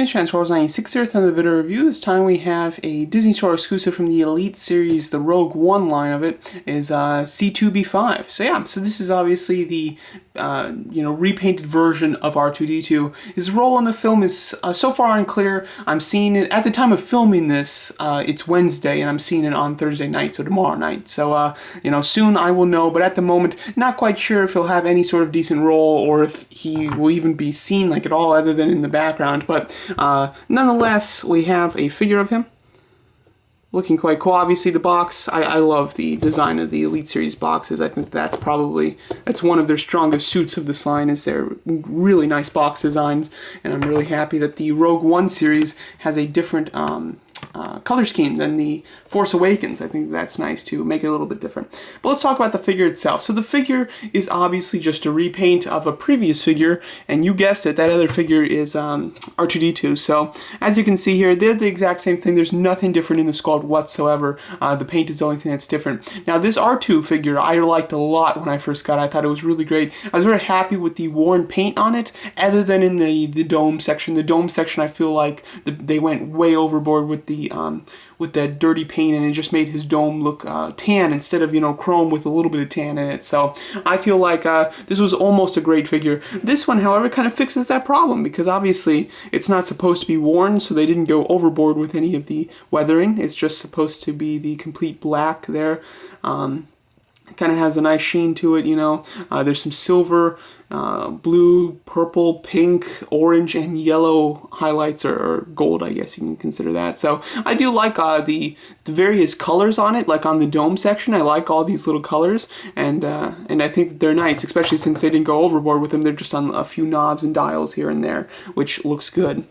Transformers 96 here, time the video review. This time we have a Disney Store exclusive from the Elite series. The Rogue One line of it is C2-B5. So yeah, so this is obviously the repainted version of R2-D2. His role in the film is so far unclear. I'm seeing it at the time of filming this. It's Wednesday, and I'm seeing it on Thursday night, so tomorrow night. So soon I will know. But at the moment, not quite sure if he'll have any sort of decent role or if he will even be seen like at all, other than in the background. But nonetheless, we have a figure of him looking quite cool. Obviously the box, I love the design of the Elite Series boxes. I think that's one of their strongest suits of this line, is their really nice box designs, and I'm really happy that the Rogue One series has a different color scheme than the Force Awakens. I think that's nice to make it a little bit different. But let's talk about the figure itself. So the figure is obviously just a repaint of a previous figure, and you guessed it, that other figure is R2-D2. So as you can see here, they're the exact same thing. There's nothing different in the sculpt whatsoever. The paint is the only thing that's different. Now this R2 figure I liked a lot when I first got it. I thought it was really great. I was very happy with the worn paint on it, other than in the dome section. The dome section, I feel like they went way overboard with that dirty paint, and it just made his dome look tan instead of chrome with a little bit of tan in it. So I feel like this was almost a great figure. This one, however, kind of fixes that problem, because obviously it's not supposed to be worn, so they didn't go overboard with any of the weathering. It's just supposed to be the complete black there. It kind of has a nice sheen to it, there's some silver, blue, purple, pink, orange, and yellow highlights, or gold, I guess you can consider that. So I do like the various colors on it, like on the dome section. I like all these little colors, and I think that they're nice, especially since they didn't go overboard with them. They're just on a few knobs and dials here and there, which looks good.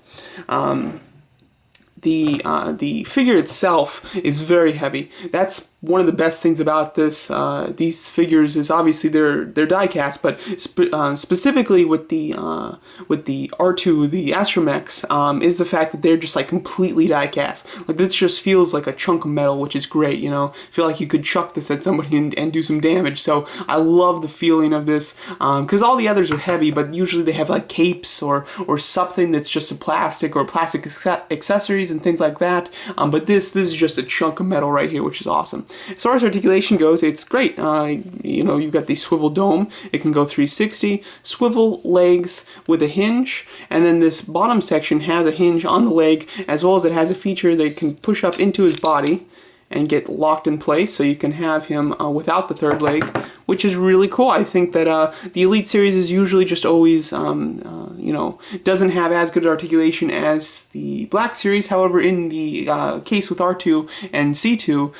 The figure itself is very heavy. That's one of the best things about these figures, is obviously they're die cast, but specifically with the R2, the Astromechs, is the fact that they're just like completely die cast. Like, this just feels like a chunk of metal, which is great. Feel like you could chuck this at somebody and do some damage. So I love the feeling of this, because all the others are heavy, but usually they have like capes or something that's just a plastic, or plastic accessories and things like that. But this is just a chunk of metal right here, which is awesome. As far as articulation goes, it's great. You've got the swivel dome. It can go 360, swivel legs with a hinge, and then this bottom section has a hinge on the leg, as well as it has a feature that can push up into his body and get locked in place, so you can have him without the third leg, which is really cool. I think that the Elite series is usually just always, doesn't have as good articulation as the Black series. However, in the case with R2 and C2,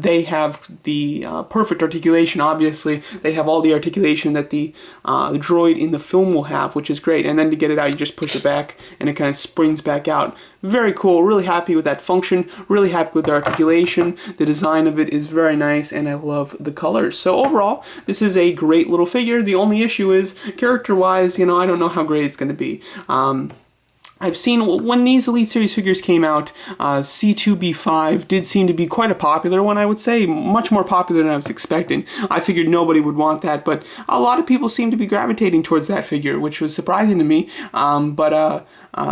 they have the perfect articulation. Obviously, they have all the articulation that the droid in the film will have, which is great. And then to get it out, you just push it back, and it kind of springs back out. Very cool. Really happy with that function. Really happy with the articulation. The design of it is very nice, and I love the colors. So overall, this is a great little figure. The only issue is, character-wise, I don't know how great it's going to be. I've seen, when these Elite Series figures came out, C2-B5 did seem to be quite a popular one, I would say. Much more popular than I was expecting. I figured nobody would want that, but a lot of people seem to be gravitating towards that figure, which was surprising to me.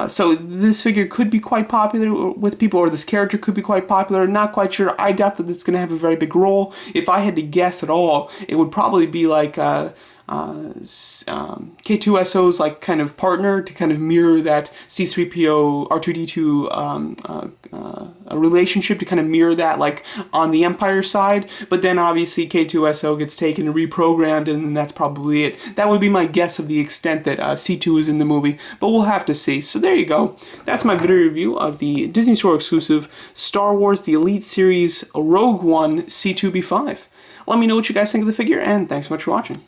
So this figure could be quite popular with people, or this character could be quite popular. Not quite sure. I doubt that it's going to have a very big role. If I had to guess at all, it would probably be like K2SO's like kind of partner, to kind of mirror that C3PO R2-D2 relationship, to kind of mirror that, like on the Empire side. But then obviously K2SO gets taken and reprogrammed, and then that's probably it. That would be my guess of the extent that C2 is in the movie, but we'll have to see. So there you go. That's my video review of the Disney Store exclusive Star Wars The Elite Series Rogue One C2-B5. Let me know what you guys think of the figure, and thanks so much for watching.